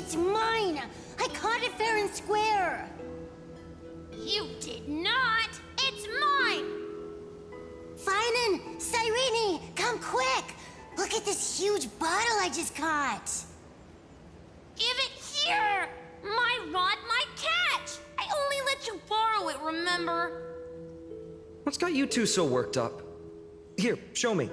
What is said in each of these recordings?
It's mine! I caught it fair and square! You did not! It's mine! Finan! Cyrene! Come quick! Look at this huge bottle I just caught! Give it here! My rod, my catch! I only let you borrow it, remember? What's got you two so worked up? Here, show me.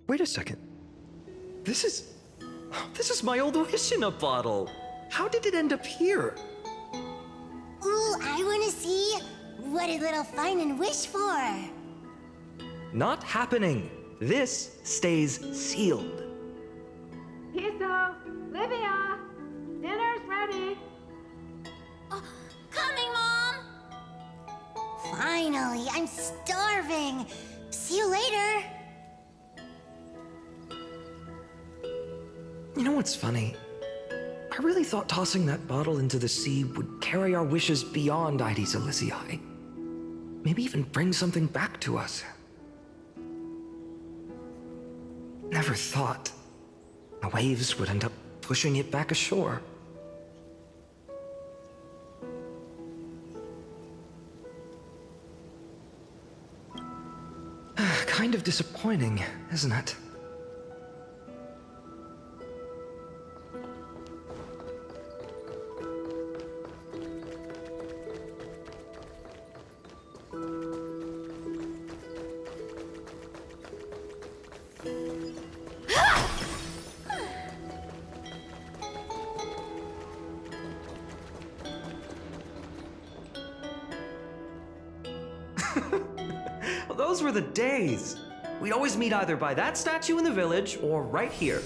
Wait a second. This is my old wish in a bottle. How did it end up here? Ooh, I wanna see what did little Finan wish for? Not happening. This stays sealed. Piso, Livia, dinner's ready. Coming, Mom! Finally, I'm starving. See you later. You know what's funny? I really thought tossing that bottle into the sea would carry our wishes beyond Ides Elysiae. Maybe even bring something back to us. Never thought the waves would end up pushing it back ashore. Kind of disappointing, isn't it? Well, those were the days. We'd always meet either by that statue in the village or right here.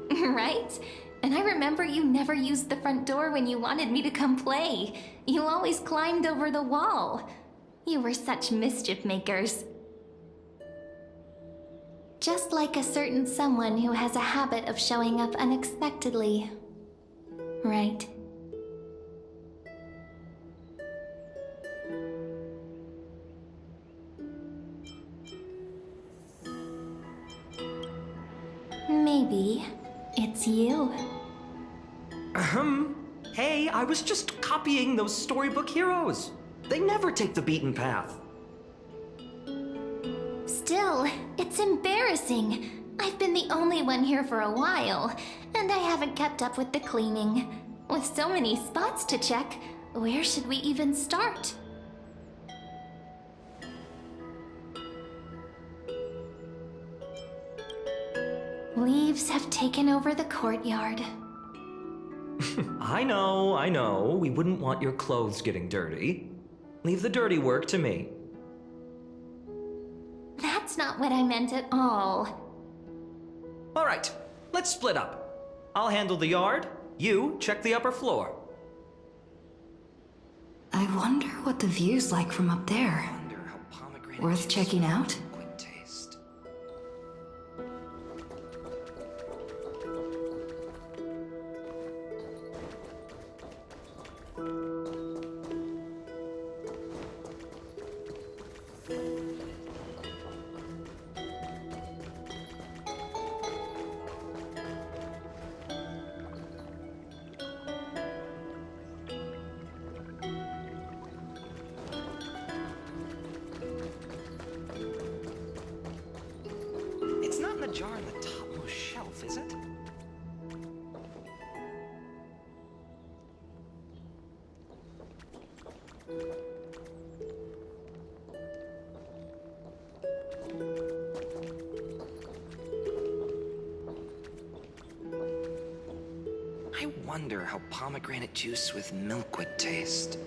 Right? And I remember you never used the front door when you wanted me to come play. You always climbed over the wall. You were such mischief makers. Just like a certain someone who has a habit of showing up unexpectedly. Right? Maybe it's you. Hey, I was just copying those storybook heroes. They never take the beaten path. Still, it's embarrassing. I've been the only one here for a while, and I haven't kept up with the cleaning. With so many spots to check, where should we even start? Leaves have taken over the courtyard. I know. We wouldn't want your clothes getting dirty. Leave the dirty work to me. That's not what I meant at all. All right, let's split up. I'll handle the yard. You check the upper floor. I wonder what the view's like from up there. Wonder how pomegranate Worth juice checking out? Quick taste. It's not in the jar on the topmost shelf, is it? I wonder how pomegranate juice with milk would taste.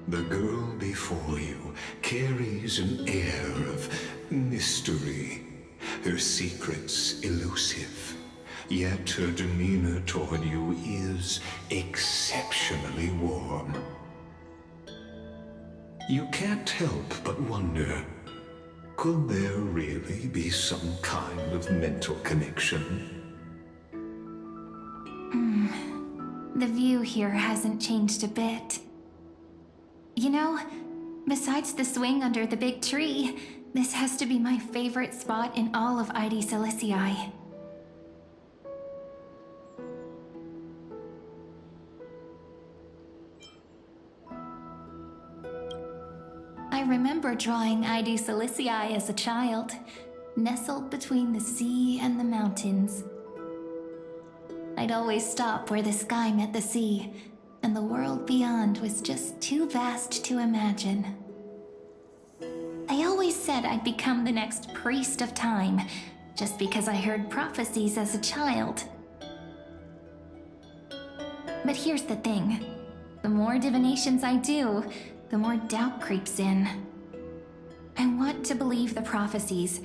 The girl before you carries an air of mystery, her secrets elusive, yet her demeanor toward you is exceptionally warm. You can't help but wonder, could there really be some kind of mental connection? The view here hasn't changed a bit. You know, besides the swing under the big tree, this has to be my favorite spot in all of ID Silicii. I remember drawing ID Silicii as a child, nestled between the sea and the mountains. I'd always stop where the sky met the sea, and the world beyond was just too vast to imagine. I always said I'd become the next priest of time, just because I heard prophecies as a child. But here's the thing. The more divinations I do, the more doubt creeps in. I want to believe the prophecies,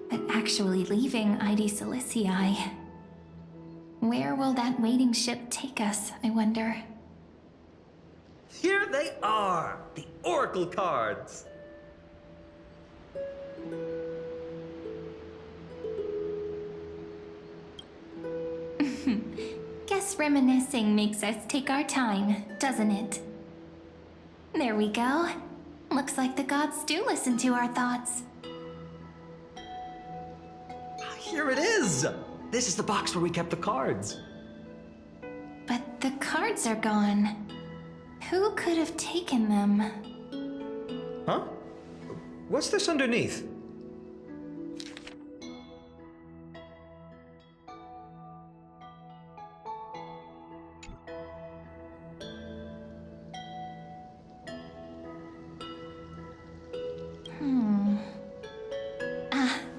but actually leaving ID Silicii. Where will that waiting ship take us, I wonder? Here they are, the Oracle cards. Guess reminiscing makes us take our time, doesn't it? There we go. Looks like the gods do listen to our thoughts. Here it is. This is the box where we kept the cards. But the cards are gone. Who could have taken them? Huh? What's this underneath?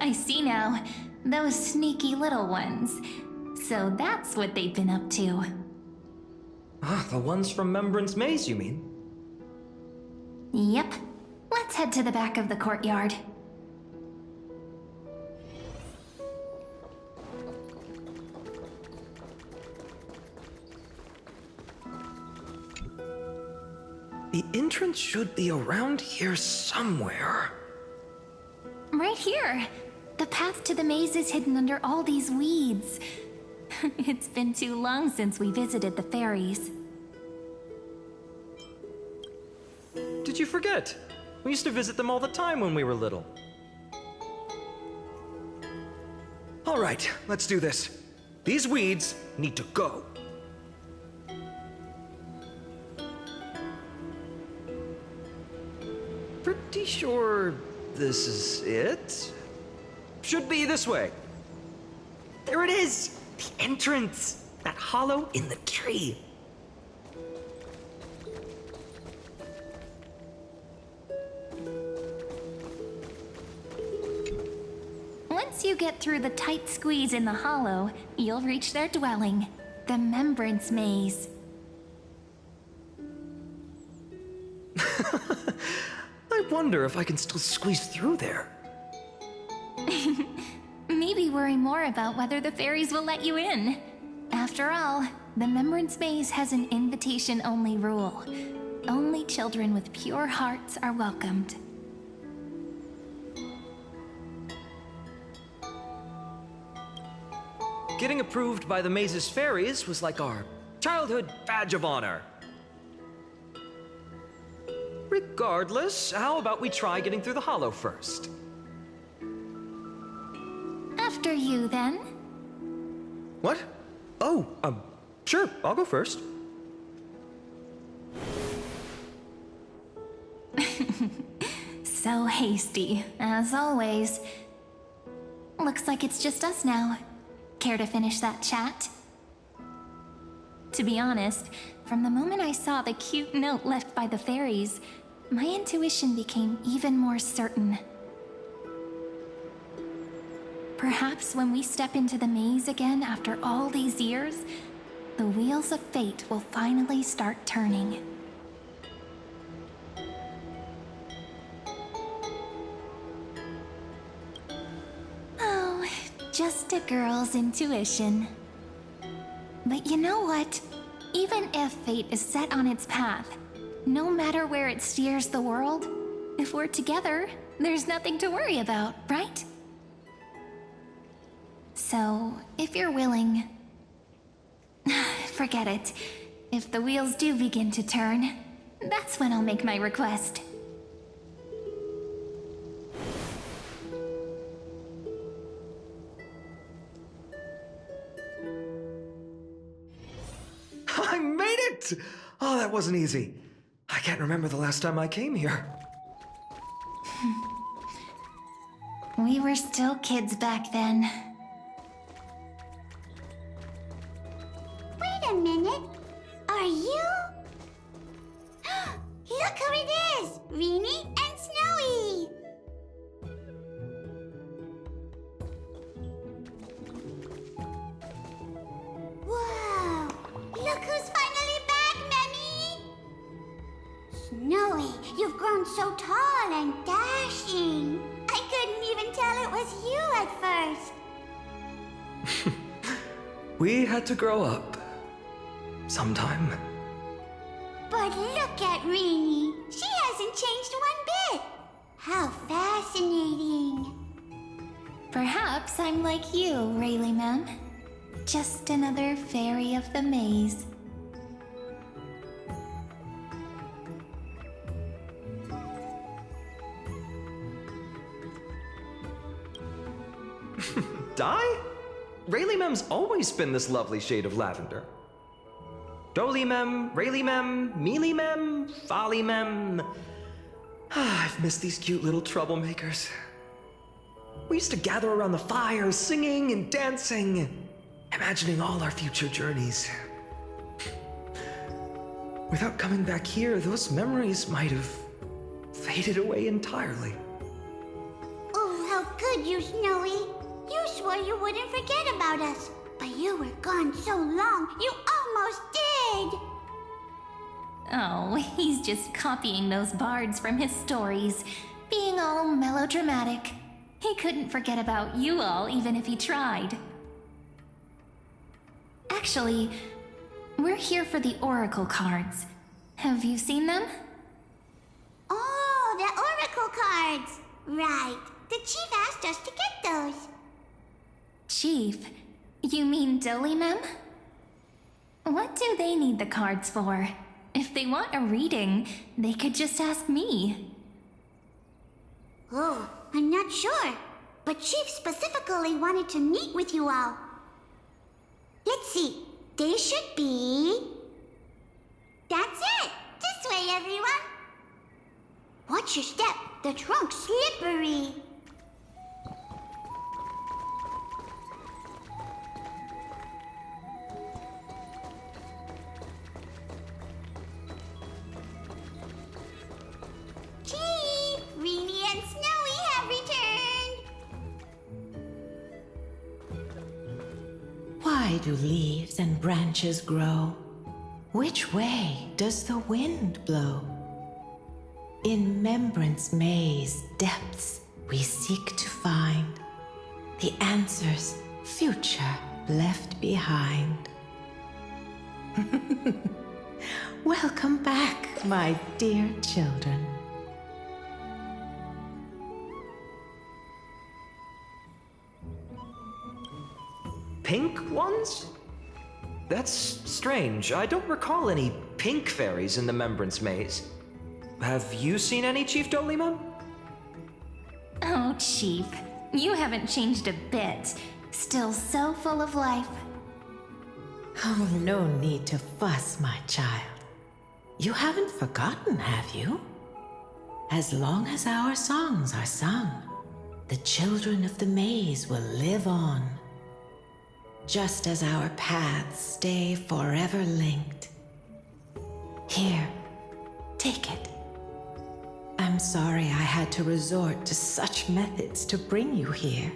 I see now. Those sneaky little ones. So that's what they've been up to. Ah, the ones from Membrance Maze, you mean? Yep. Let's head to the back of the courtyard. The entrance should be around here somewhere. Right here. The path to the maze is hidden under all these weeds. It's been too long since we visited the fairies. Did you forget? We used to visit them all the time when we were little. All right, let's do this. These weeds need to go. Pretty sure this is it. Should be this way. There it is! The entrance! That hollow in the tree. Once you get through the tight squeeze in the hollow, you'll reach their dwelling, the Remembrance Maze. I wonder if I can still squeeze through there. Maybe worry more about whether the fairies will let you in. After all, the Remembrance Maze has an invitation-only rule. Only children with pure hearts are welcomed. Getting approved by the maze's fairies was like our childhood badge of honor. Regardless, how about we try getting through the hollow first? After you, then. What? Oh, sure, I'll go first. So hasty, as always. Looks like it's just us now. Care to finish that chat? To be honest, from the moment I saw the cute note left by the fairies, my intuition became even more certain. Perhaps when we step into the maze again after all these years, the wheels of fate will finally start turning. Oh, just a girl's intuition. But you know what? Even if fate is set on its path, no matter where it steers the world, if we're together, there's nothing to worry about, right? So, if you're willing... Forget it. If the wheels do begin to turn, that's when I'll make my request. I made it! Oh, that wasn't easy. I can't remember the last time I came here. We were still kids back then. Wait a minute. Are you? Look who it is! Rini and Snowy! Whoa! Look who's finally back, Nanny! Snowy, you've grown so tall and dashing. I couldn't even tell it was you at first. We had to grow up. Sometime. But look at Rini. She hasn't changed one bit. How fascinating. Perhaps I'm like you, Rayleigh Ma'am. Just another fairy of the maze. Dye? Rayleigh Mem's always been this lovely shade of lavender. Doly Mem, Rayleigh Mem, Mealy Mem, Folly Mem. I've missed these cute little troublemakers. We used to gather around the fire, singing and dancing, imagining all our future journeys. Without coming back here, those memories might have faded away entirely. Oh, how could you, Snowy? You swore you wouldn't forget about us. But you were gone so long, you almost did! Oh, he's just copying those bards from his stories, being all melodramatic. He couldn't forget about you all, even if he tried. Actually, we're here for the Oracle cards. Have you seen them? Oh, the Oracle cards! Right. The chief asked us to get those. Chief? You mean Doly Mem? What do they need the cards for? If they want a reading, they could just ask me. Oh, I'm not sure. But Chief specifically wanted to meet with you all. Let's see. They should be... That's it! This way, everyone! Watch your step. The trunk's slippery. Why do leaves and branches grow? Which way does the wind blow? In Membrance Maze depths we seek to find the answers future left behind. Welcome back, my dear children. Pink ones? That's strange. I don't recall any pink fairies in the Membrance Maze. Have you seen any, Chief Dolimem? Oh, Chief, you haven't changed a bit. Still so full of life. Oh, no need to fuss, my child. You haven't forgotten, have you? As long as our songs are sung, the children of the maze will live on. Just as our paths stay forever linked. Here, take it. I'm sorry I had to resort to such methods to bring you here.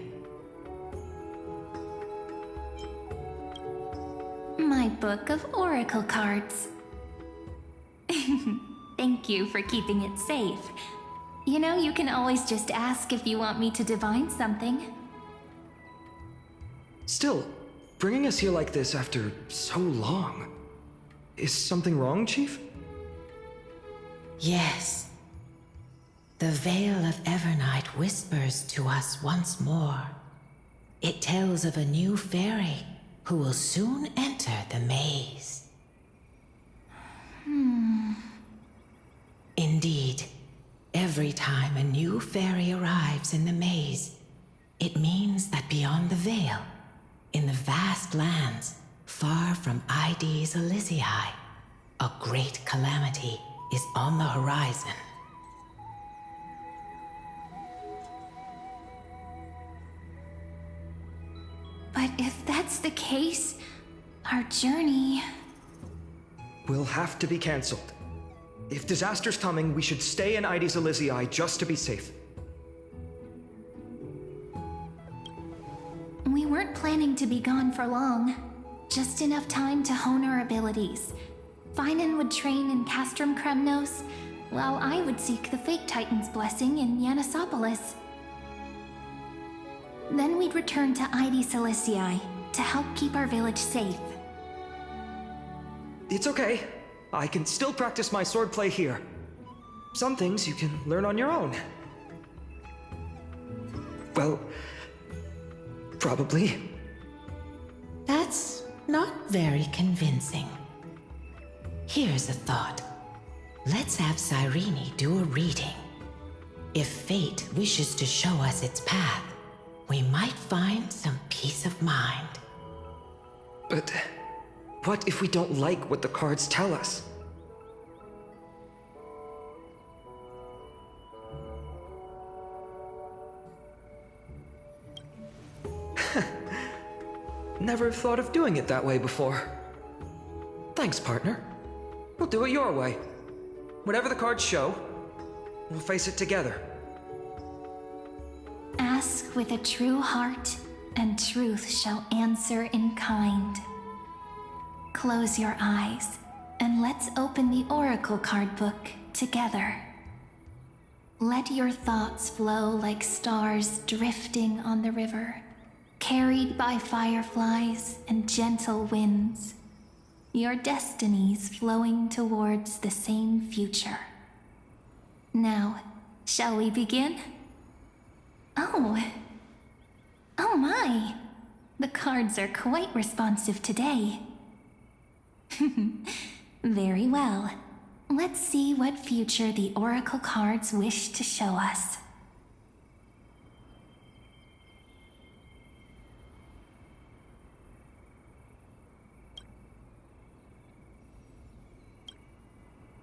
My book of oracle cards. Thank you for keeping it safe. You know, you can always just ask if you want me to divine something. Still, bringing us here like this after so long. Is something wrong, Chief? Yes. The Veil of Evernight whispers to us once more. It tells of a new fairy who will soon enter the maze. Indeed, every time a new fairy arrives in the maze, it means that beyond the veil, in the vast lands far from Ides Elysiae, a great calamity is on the horizon. But if that's the case, our journey... Will have to be cancelled. If disaster's coming, we should stay in Ides Elysiae just to be safe. We weren't planning to be gone for long. Just enough time to hone our abilities. Finan would train in Castrum Kremnos, while I would seek the Fake Titan's blessing in Yanisopolis. Then we'd return to Ides Elysiae to help keep our village safe. It's okay. I can still practice my swordplay here. Some things you can learn on your own. Well, probably. That's not very convincing. Here's a thought. Let's have Cyrene do a reading. If fate wishes to show us its path, we might find some peace of mind. But what if we don't like what the cards tell us? Never thought of doing it that way before. Thanks, partner. We'll do it your way. Whatever the cards show, we'll face it together. Ask with a true heart, and truth shall answer in kind. Close your eyes, and let's open the Oracle card book together. Let your thoughts flow like stars drifting on the river, carried by fireflies and gentle winds. Your destinies flowing towards the same future. Now, shall we begin? Oh my! The cards are quite responsive today. Very well. Let's see what future the Oracle cards wish to show us.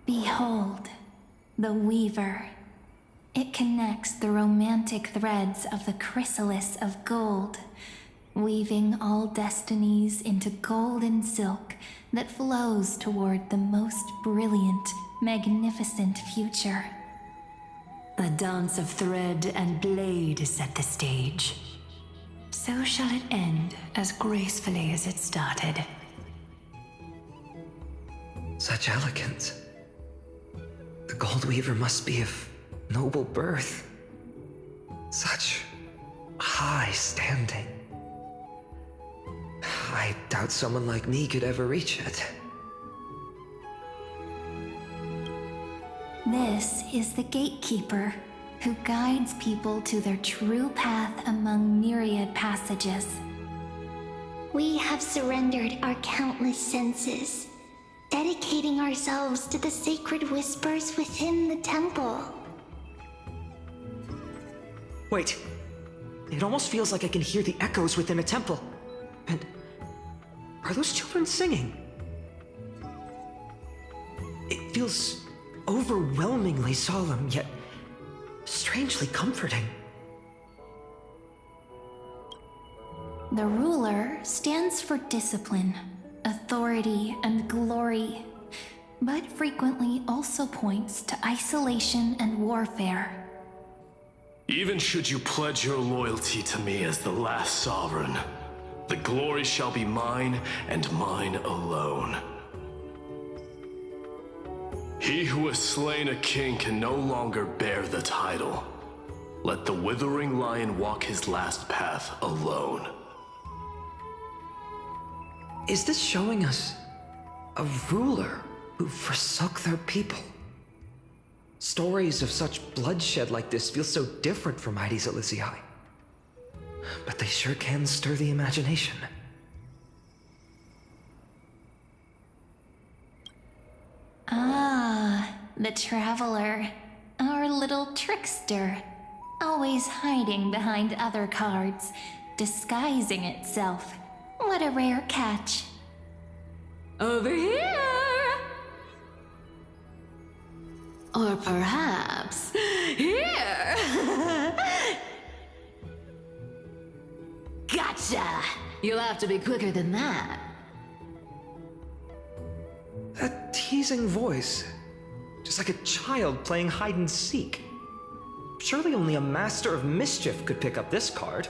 Behold, the Weaver. It connects the romantic threads of the chrysalis of gold, weaving all destinies into golden silk that flows toward the most brilliant, magnificent future. The dance of thread and blade set the stage. so shall it end as gracefully as it started. Such elegance. The Gold Weaver must be of noble birth. Such high standing. I doubt someone like me could ever reach it. This is the gatekeeper who guides people to their true path among myriad passages. We have surrendered our countless senses, dedicating ourselves to the sacred whispers within the temple. Wait. It almost feels like I can hear the echoes within a temple. And are those children singing? It feels overwhelmingly solemn, yet strangely comforting. The ruler stands for discipline, authority, and glory, but frequently also points to isolation and warfare. Even should you pledge your loyalty to me as the last sovereign, the glory shall be mine and mine alone. He who has slain a king can no longer bear the title. Let the withering lion walk his last path alone. Is this showing us a ruler who forsook their people? Stories of such bloodshed like this feel so different from Heidi's Elysiae. But they sure can stir the imagination. Ah, the traveler, our little trickster, always hiding behind other cards, disguising itself. What a rare catch. Over here! Or perhaps here! Gotcha! You'll have to be quicker than that. That teasing voice. Just like a child playing hide and seek. Surely only a master of mischief could pick up this card.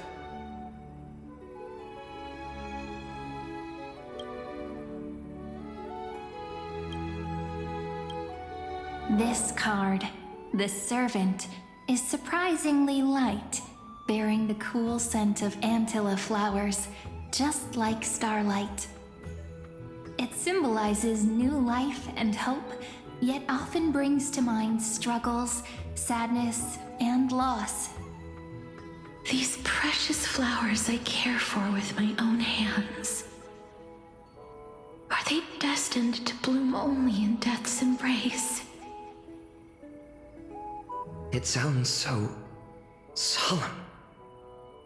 This card, the Servant, is surprisingly light, bearing the cool scent of Antilla flowers, just like starlight. It symbolizes new life and hope, yet often brings to mind struggles, sadness, and loss. These precious flowers I care for with my own hands. Are they destined to bloom only in death's embrace? It sounds so solemn,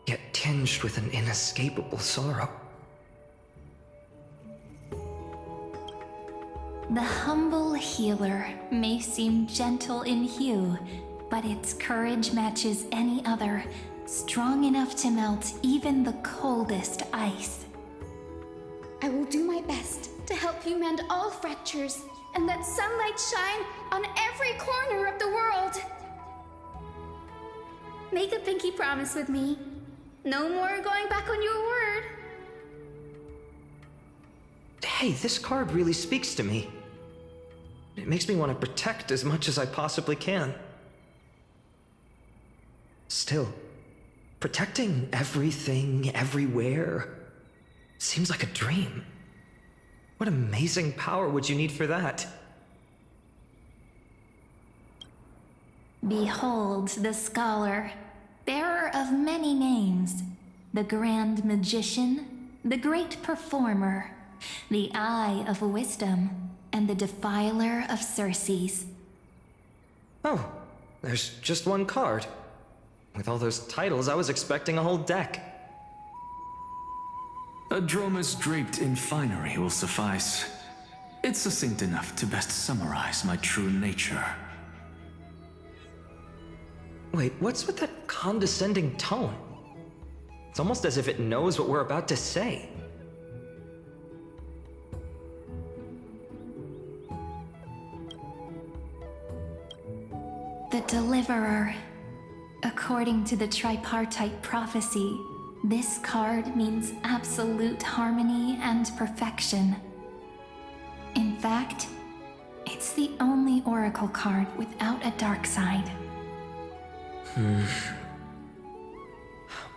yet tinged with an inescapable sorrow. The humble healer may seem gentle in hue, but its courage matches any other, strong enough to melt even the coldest ice. I will do my best to help you mend all fractures and let sunlight shine on every corner of the world. Make a pinky promise with me. No more going back on your word. Hey, this card really speaks to me. It makes me want to protect as much as I possibly can. Still, protecting everything, everywhere, seems like a dream. What amazing power would you need for that? Behold the scholar, bearer of many names, the grand magician, the great performer, the eye of wisdom, and the defiler of Circes. Oh, there's just one card. With all those titles, I was expecting a whole deck. A dromus draped in finery will suffice. It's succinct enough to best summarize my true nature. Wait, what's with that condescending tone? It's almost as if it knows what we're about to say. The Deliverer. According to the tripartite prophecy, This card means absolute harmony and perfection. In fact, it's the only oracle card without a dark side.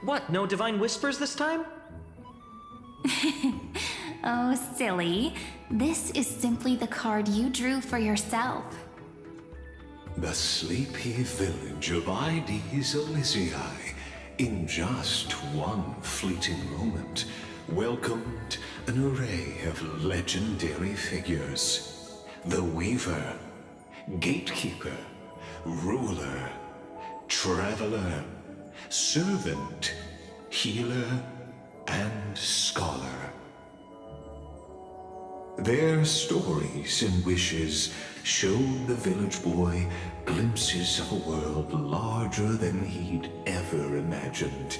What, no divine whispers this time? Oh, silly. This is simply the card you drew for yourself. The sleepy village of Ides Elysiae, in just one fleeting moment, welcomed an array of legendary figures. The Weaver, Gatekeeper, Ruler, Traveler, Servant, Healer, and Scholar. Their stories and wishes showed the village boy glimpses of a world larger than he'd ever imagined.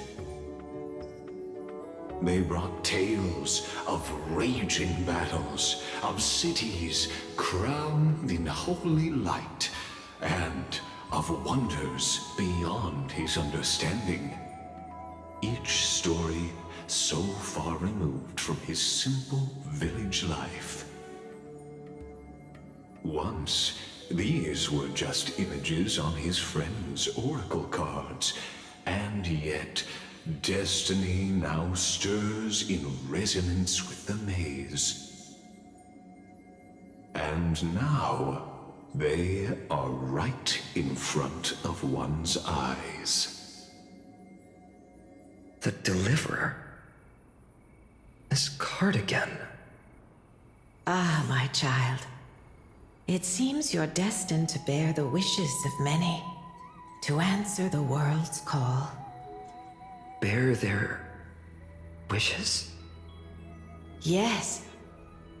They brought tales of raging battles, of cities crowned in holy light, and of wonders beyond his understanding. Each story so far removed from his simple village life. Once, these were just images on his friend's oracle cards, and yet destiny now stirs in resonance with the maze. And now, they are right in front of one's eyes. The Deliverer? This card again. Ah, my child. It seems you're destined to bear the wishes of many, to answer the world's call. Bear their wishes? Yes,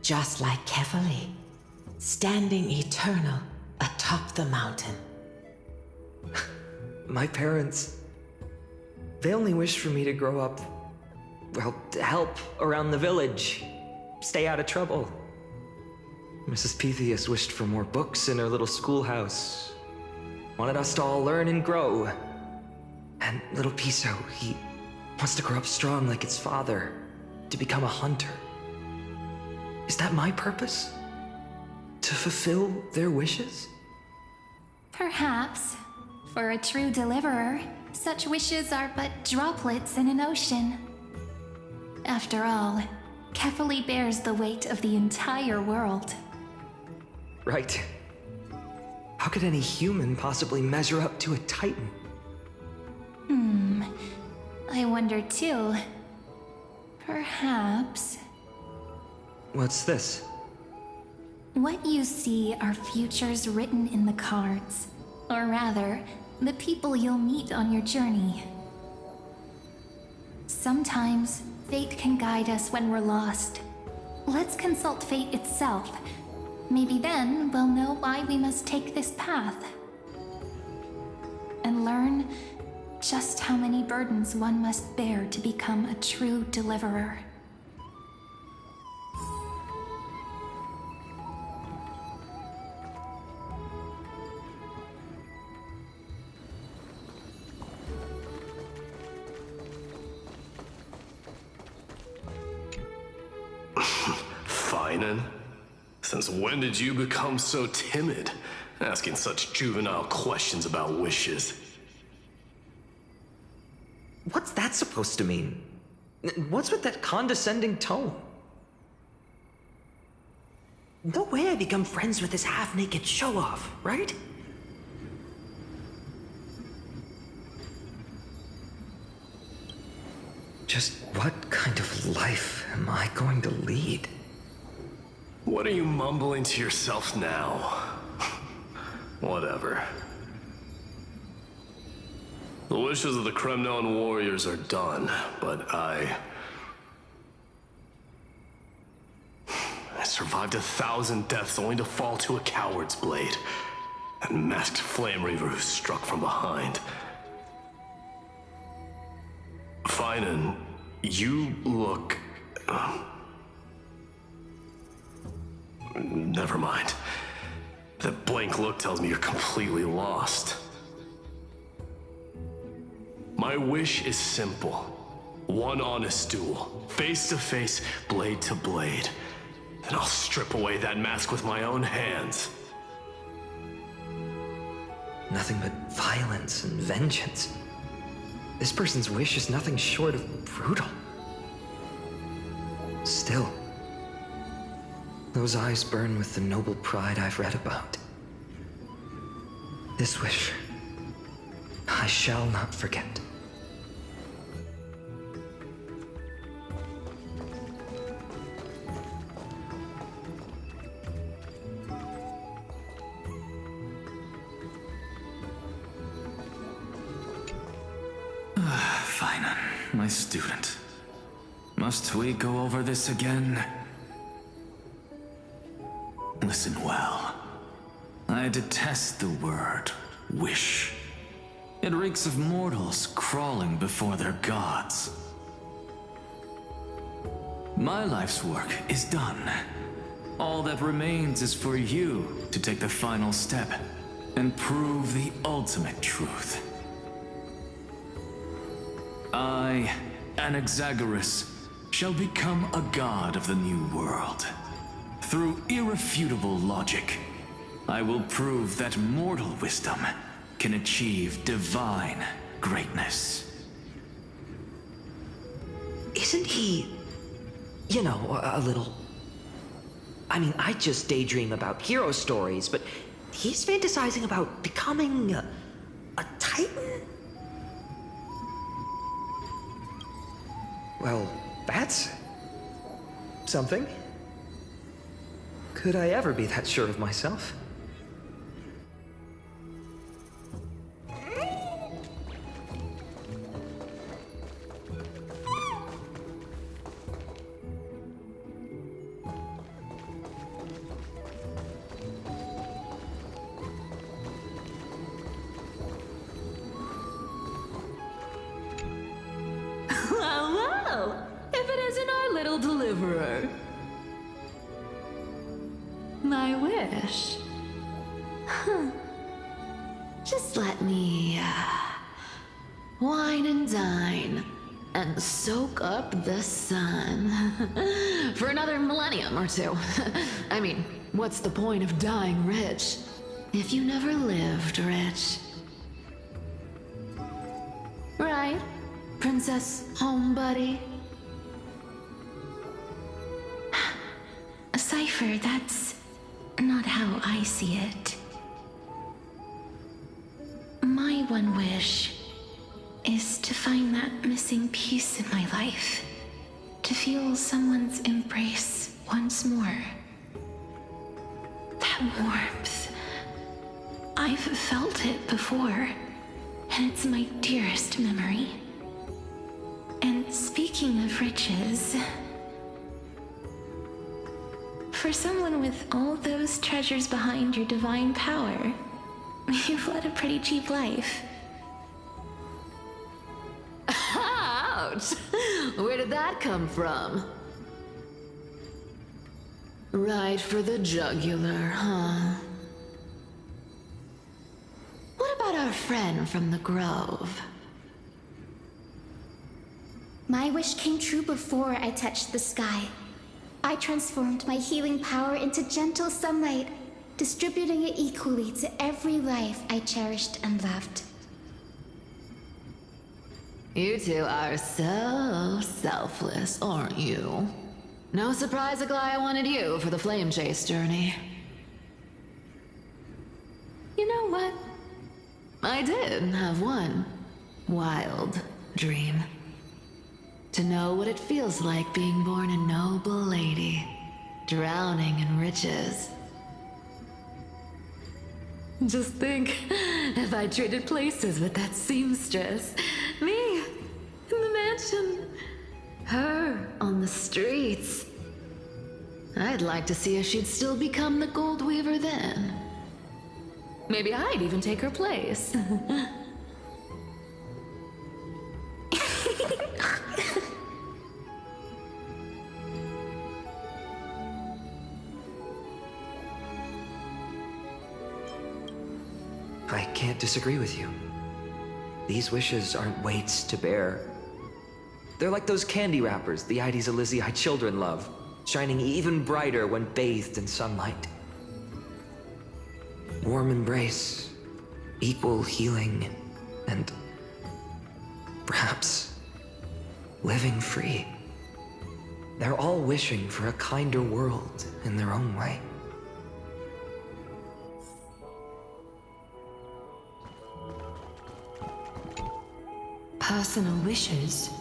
just like Kefali, standing eternal atop the mountain. My parents, they only wished for me to grow up, well, to help around the village, stay out of trouble. Mrs. Pythias wished for more books in her little schoolhouse, wanted us to all learn and grow. And little Piso, he wants to grow up strong like his father, to become a hunter. Is that my purpose? To fulfill their wishes? Perhaps. For a true deliverer, such wishes are but droplets in an ocean. After all, Kefali bears the weight of the entire world. Right. How could any human possibly measure up to a Titan? I wonder too. Perhaps... What's this? What you see are futures written in the cards. Or rather, the people you'll meet on your journey. Sometimes, fate can guide us when we're lost. Let's consult fate itself. Maybe then we'll know why we must take this path. And learn just how many burdens one must bear to become a true deliverer. Finan? Since when did you become so timid, asking such juvenile questions about wishes? What's that supposed to mean? What's with that condescending tone? No way I become friends with this half-naked show-off, right? Just what kind of life am I going to lead? What are you mumbling to yourself now? Whatever. The wishes of the Kremnon warriors are done, but I survived 1,000 deaths only to fall to a coward's blade. That masked flame reaver who struck from behind. Finan, you look... Never mind. That blank look tells me you're completely lost. My wish is simple. One honest duel, face to face, blade to blade. Then I'll strip away that mask with my own hands. Nothing but violence and vengeance. This person's wish is nothing short of brutal. Still, those eyes burn with the noble pride I've read about. This wish, I shall not forget. Fine, my student. Must we go over this again? Listen well. I detest the word wish. It reeks of mortals crawling before their gods. My life's work is done. All that remains is for you to take the final step and prove the ultimate truth. I, Anaxagoras, shall become a god of the new world. Through irrefutable logic, I will prove that mortal wisdom can achieve divine greatness. Isn't he, you know, a little... I mean, I just daydream about hero stories, but he's fantasizing about becoming a titan? Well, that's something. Could I ever be that sure of myself? Well, if it isn't our little deliverer. My wish. Huh. Just let me, wine and dine and soak up the sun for another millennium or two. I mean, what's the point of dying rich if you never lived rich? Right, Princess Homebuddy? Cypher, that's not how I see it. My one wish is to find that missing piece in my life. To feel someone's embrace once more. That warmth. I've felt it before, and it's my dearest memory. And speaking of riches, for someone with all those treasures behind your divine power, you've led a pretty cheap life. Ouch! Where did that come from? Right for the jugular, huh? What about our friend from the Grove? My wish came true before I touched the sky. I transformed my healing power into gentle sunlight, distributing it equally to every life I cherished and loved. You two are so selfless, aren't you? No surprise Aglaya wanted you for the flame chase journey. You know what? I did have one wild dream. To know what it feels like being born a noble lady, drowning in riches. Just think, if I traded places with that seamstress, me in the mansion, her on the streets. I'd like to see if she'd still become the gold weaver then. Maybe I'd even take her place. I can't disagree with you. These wishes aren't weights to bear. They're like those candy wrappers the Ides Elysiae children love, shining even brighter when bathed in sunlight. Warm embrace, equal healing, and perhaps living free. They're all wishing for a kinder world in their own way. Personal wishes?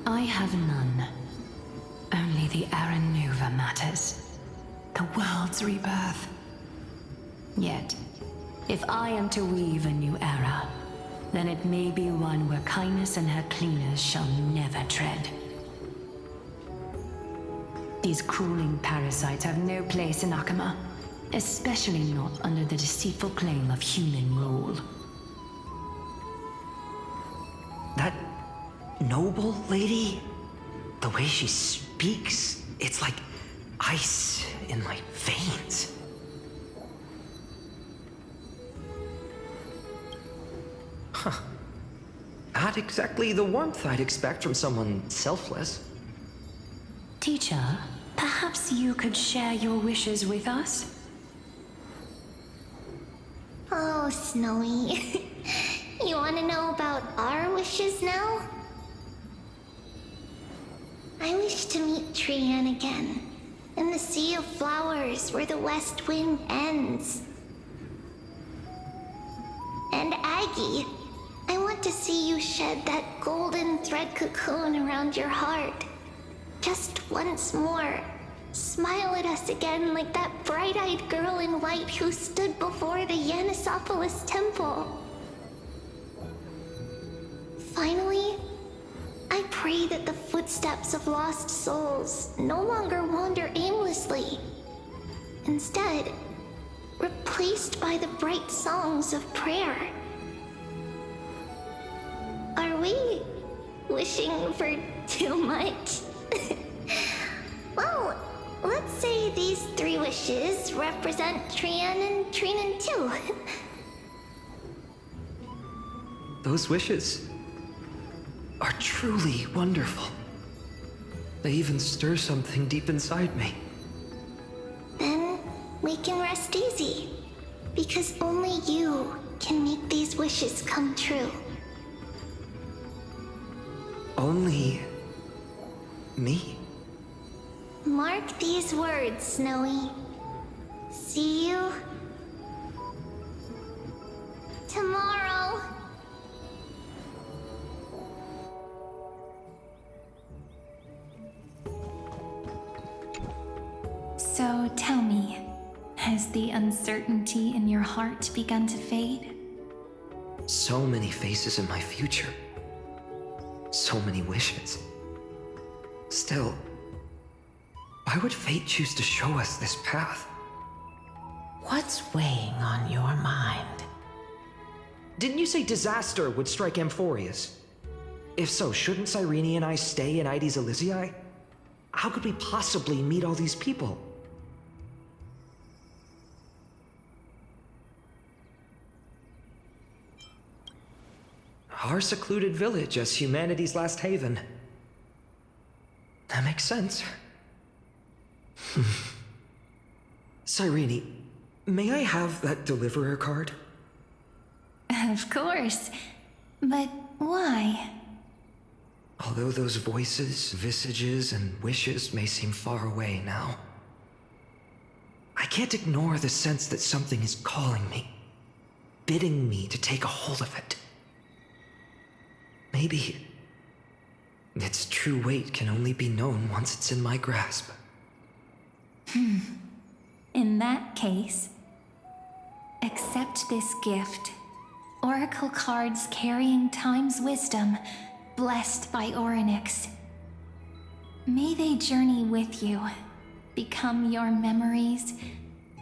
I have none. Only the Aranuva matters. The world's rebirth. Yet, if I am to weave a new era, then it may be one where kindness and her cleaners shall never tread. These crawling parasites have no place in Akama, especially not under the deceitful claim of human rule. That noble lady, the way she speaks, it's like ice in my veins. Huh. Not exactly the warmth I'd expect from someone selfless. Teacher, perhaps you could share your wishes with us? Oh, Snowy. You want to know about our wishes now? I wish to meet Trian again, in the sea of flowers where the west wind ends. And Aggie, I want to see you shed that golden thread cocoon around your heart. Just once more. Smile at us again like that bright-eyed girl in white who stood before the Yanisopolis temple. Finally, I pray that the footsteps of lost souls no longer wander aimlessly. Instead, replaced by the bright songs of prayer. Are we wishing for too much? Well, let's say these 3 wishes represent Trian and Trinan too. Those wishes are truly wonderful. They even stir something deep inside me. Then we can rest easy, because only you can make these wishes come true. Only me? Mark these words, Snowy. See you tomorrow. So tell me, has the uncertainty in your heart begun to fade? So many faces in my future. So many wishes. Still, why would fate choose to show us this path? What's weighing on your mind? Didn't you say disaster would strike Amphorius? If so, shouldn't Cyrene and I stay in Ides Elysiae? How could we possibly meet all these people? Our secluded village as humanity's last haven. That makes sense. Cyrene, may I have that deliverer card? Of course. But why? Although those voices, visages, and wishes may seem far away now, I can't ignore the sense that something is calling me, bidding me to take a hold of it. Maybe its true weight can only be known once it's in my grasp. In that case, accept this gift. Oracle cards carrying time's wisdom, blessed by Orynyx. May they journey with you, become your memories,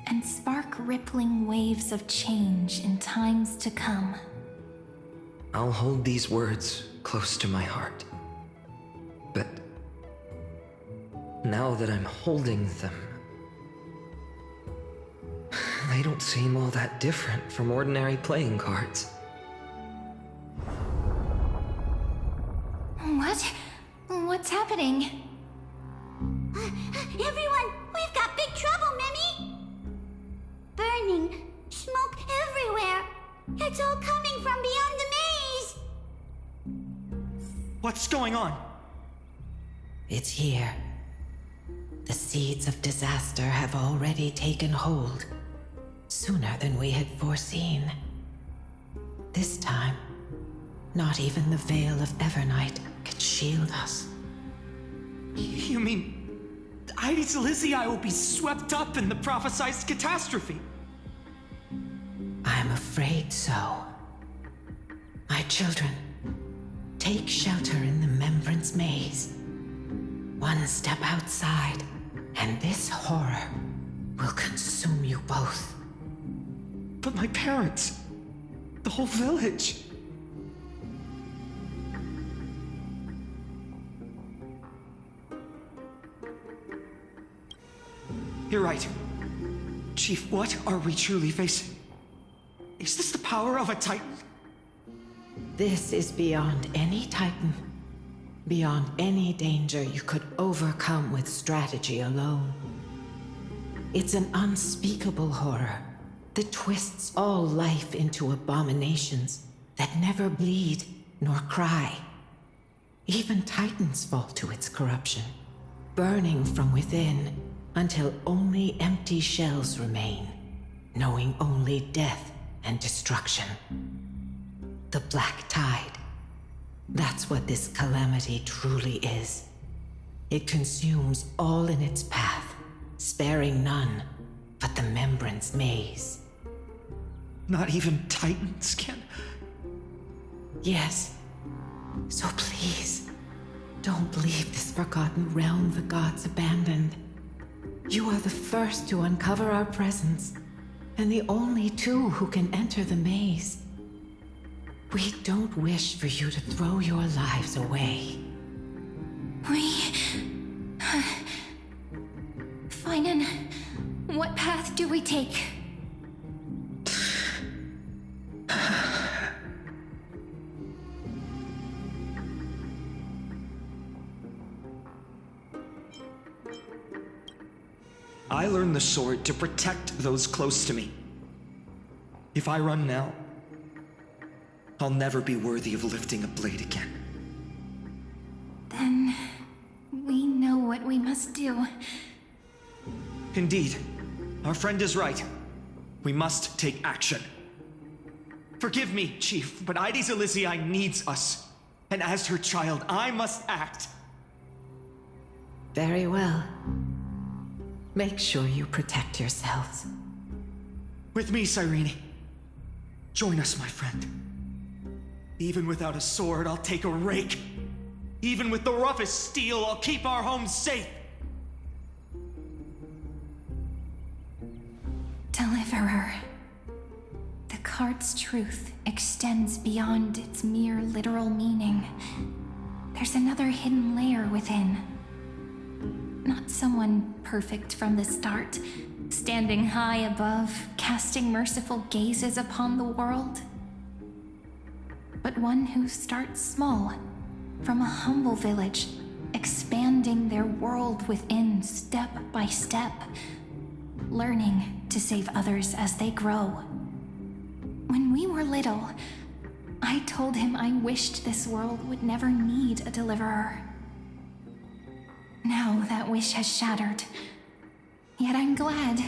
and spark rippling waves of change in times to come. I'll hold these words close to my heart. But now that I'm holding them, they don't seem all that different from ordinary playing cards. What? burning. Everyone, we've got big trouble, Mimi! Burning, smoke everywhere. It's all coming from beyond the maze. What's going on? It's here. The seeds of disaster have already taken hold, sooner than we had foreseen. This time, not even the Veil of Evernight could shield us. You mean Ides Elysiae will be swept up in the prophesied catastrophe? I'm afraid so. My children, take shelter in the Membrance Maze. One step outside, and this horror will consume you both. But my parents, the whole village. You're right. Chief, what are we truly facing? Is this the power of a Titan? This is beyond any Titan. Beyond any danger you could overcome with strategy alone. It's an unspeakable horror that twists all life into abominations that never bleed nor cry. Even Titans fall to its corruption, burning from within until only empty shells remain, knowing only death and destruction. The Black Tide. That's what this calamity truly is. It consumes all in its path, sparing none but the Membrance Maze. Not even Titans can... Yes. So please, don't leave this forgotten realm the gods abandoned. You are the first to uncover our presence, and the only two who can enter the maze. We don't wish for you to throw your lives away. Finan, what path do we take? I learned the sword to protect those close to me. If I run now, I'll never be worthy of lifting a blade again. Then we know what we must do. Indeed, our friend is right. We must take action. Forgive me, Chief, but Ides Elysiae needs us. And as her child, I must act. Very well. Make sure you protect yourselves. With me, Cyrene. Join us, my friend. Even without a sword, I'll take a rake. Even with the roughest steel, I'll keep our home safe. Deliverer. The card's truth extends beyond its mere literal meaning. There's another hidden layer within. Not someone perfect from the start, standing high above, casting merciful gazes upon the world. But one who starts small, from a humble village, expanding their world within step by step, learning to save others as they grow. When we were little, I told him I wished this world would never need a deliverer. Now that wish has shattered. Yet I'm glad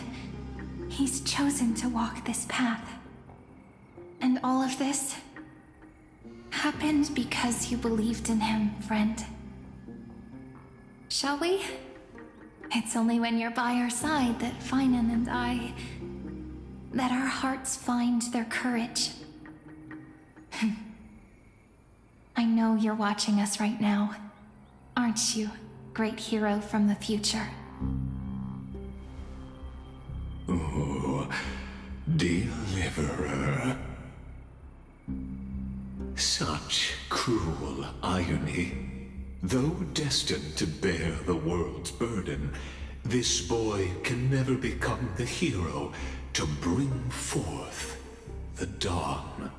he's chosen to walk this path. And all of this happened because you believed in him, friend. Shall we? It's only when you're by our side that Finan and that our hearts find their courage. I know you're watching us right now, aren't you, great hero from the future? Oh, deliverer. Such cruel irony. Though destined to bear the world's burden, this boy can never become the hero to bring forth the dawn.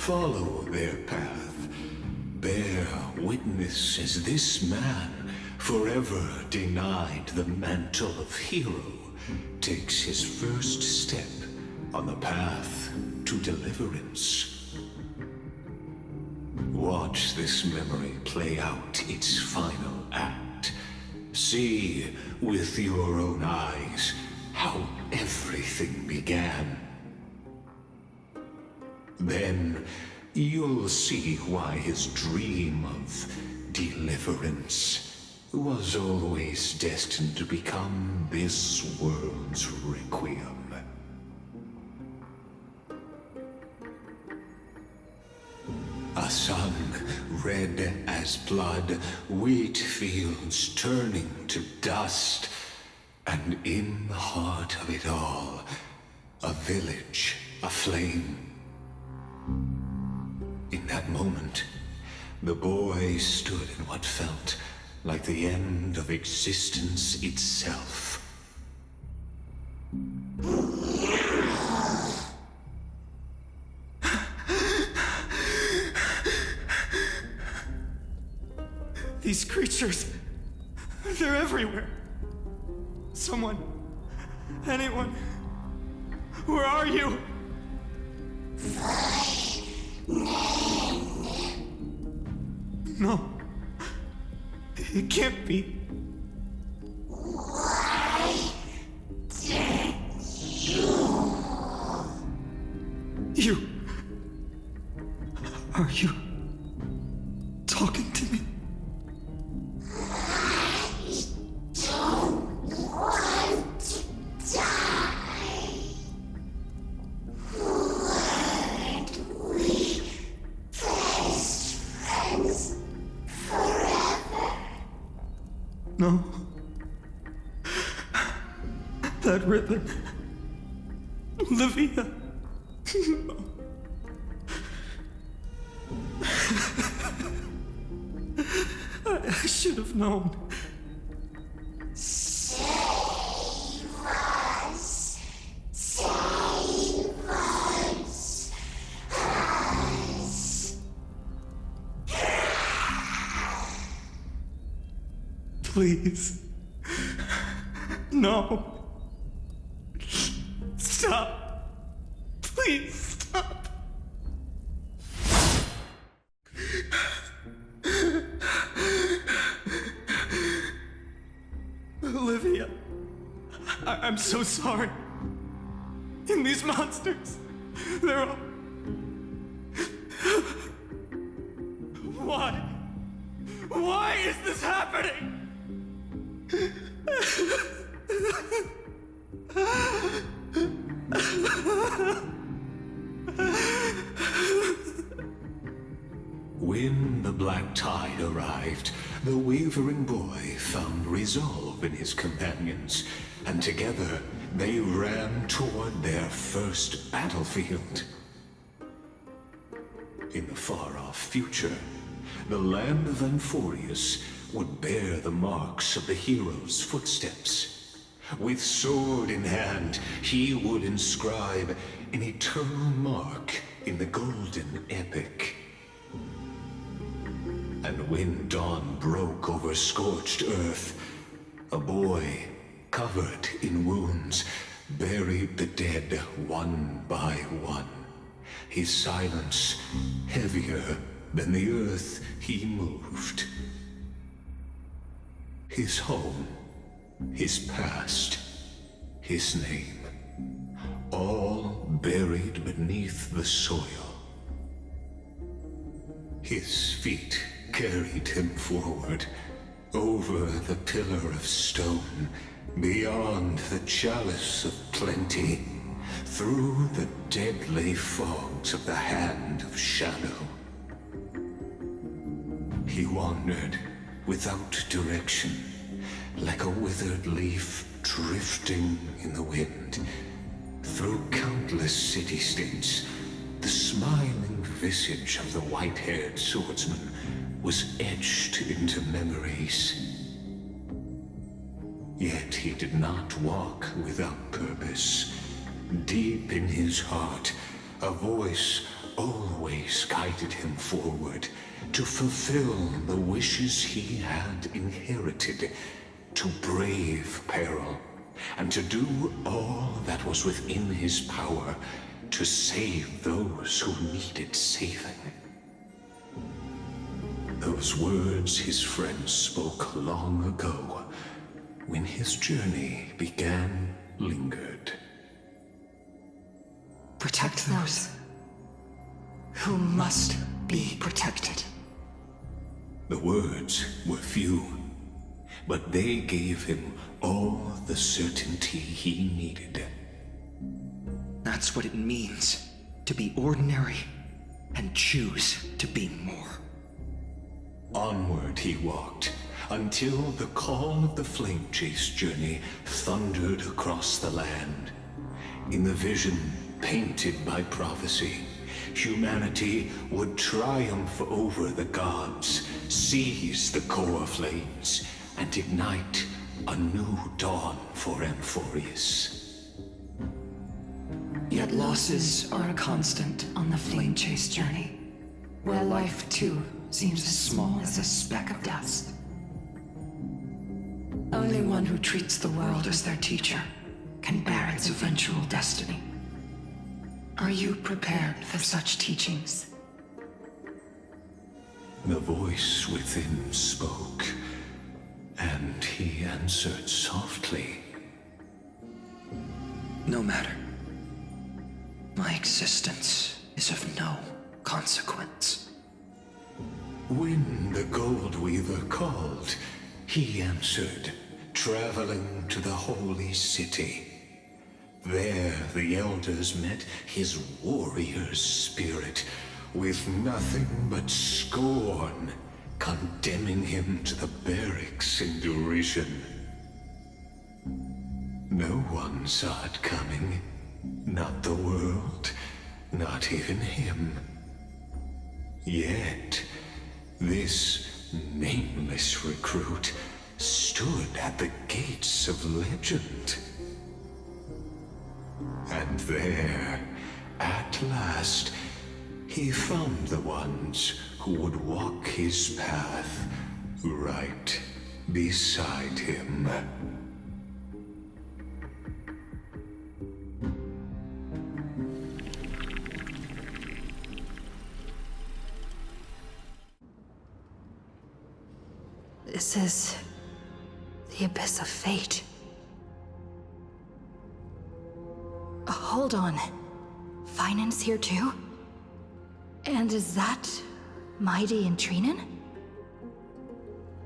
follow their path. Bear witness as this man, forever denied the mantle of hero, takes his first step on the path to deliverance. Watch this memory play out its final act. See with your own eyes how everything began. Then you'll see why his dream of deliverance was always destined to become this world's requiem. A sun red as blood, wheat fields turning to dust, and in the heart of it all, a village aflame. In that moment, the boy stood in what felt like the end of existence itself. These creatures, they're everywhere. Someone, anyone, where are you? No, it can't be. Are you talking to me? No. That ribbon. Olivia. I should have known. Save us. Save us. Please. No. Stop. Please stop. Olivia, I'm so sorry. And these monsters, they're all... Why? Why is this happening? When the black tide arrived, the wavering boy found resolve in his companions, and together they ran toward their first battlefield. In the far-off future, the land of Anforius would bear the marks of the hero's footsteps. With sword in hand, he would inscribe an eternal mark in the golden epic. And when dawn broke over scorched earth, a boy, covered in wounds, buried the dead one by one, his silence heavier than the earth he moved. His home, his past, his name, all buried beneath the soil. His feet carried him forward, over the pillar of stone, beyond the chalice of plenty, through the deadly fogs of the hand of shadow. He wandered without direction, like a withered leaf drifting in the wind, through countless city-states. The smiling visage of the white-haired swordsman was etched into memories. Yet he did not walk without purpose. Deep in his heart, a voice always guided him forward to fulfill the wishes he had inherited, to brave peril, and to do all that was within his power to save those who needed saving. Those words his friend spoke long ago, when his journey began, lingered. Protect those who must be protected. The words were few, but they gave him all the certainty he needed. That's what it means to be ordinary and choose to be more. Onward he walked, until the call of the flame chase journey thundered across the land. In the vision painted by prophecy, humanity would triumph over the gods, seize the core flames, and ignite a new dawn for Amphorius. Yet losses are a constant on the flame chase journey, where life too seems as small as a speck of dust. Only one who treats the world as their teacher can bear its eventual destiny. Are you prepared for such teachings? The voice within spoke, and he answered softly. No matter. My existence is of no consequence. When the Gold Weaver called, he answered, traveling to the holy city. There the elders met his warrior's spirit, with nothing but scorn, condemning him to the barracks in derision. No one saw it coming, not the world, not even him. Yet, this nameless recruit stood at the gates of legend. And there, at last, he found the ones who would walk his path right beside him. This is the abyss of fate. Hold on. Finance here too? And is that Mighty and Trinen?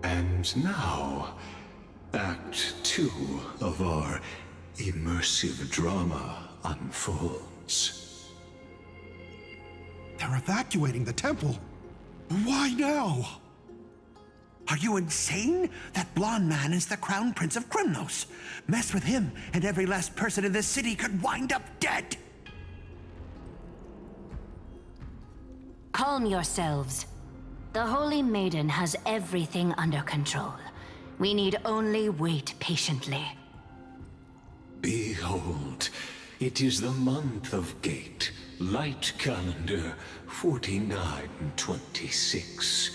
And now, Act 2 of our immersive drama unfolds. They're evacuating the temple. Why now? Are you insane? That blonde man is the Crown Prince of Krymnos. Mess with him, and every last person in this city could wind up dead. Calm yourselves. The Holy Maiden has everything under control. We need only wait patiently. Behold, it is the month of Gate, Light Calendar 4926.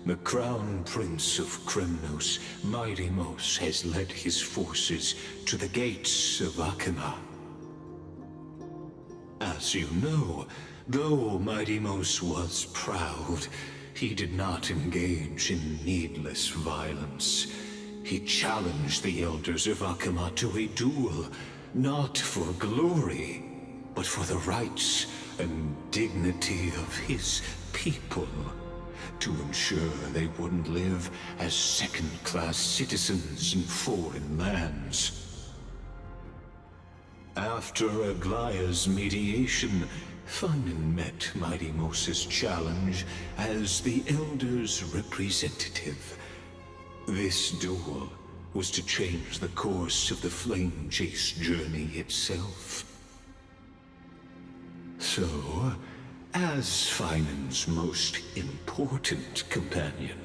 The Crown Prince of Krymnos, Midimos, has led his forces to the gates of Akima. As you know, though Midimos was proud, he did not engage in needless violence. He challenged the elders of Akima to a duel, not for glory, but for the rights and dignity of his people, to ensure they wouldn't live as second-class citizens in foreign lands. After Aglaya's mediation, Funden met Midimos' challenge as the Elder's representative. This duel was to change the course of the Flame Chase journey itself. So, as Finan's most important companion,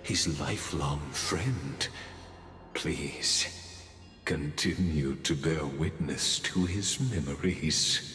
his lifelong friend, please continue to bear witness to his memories.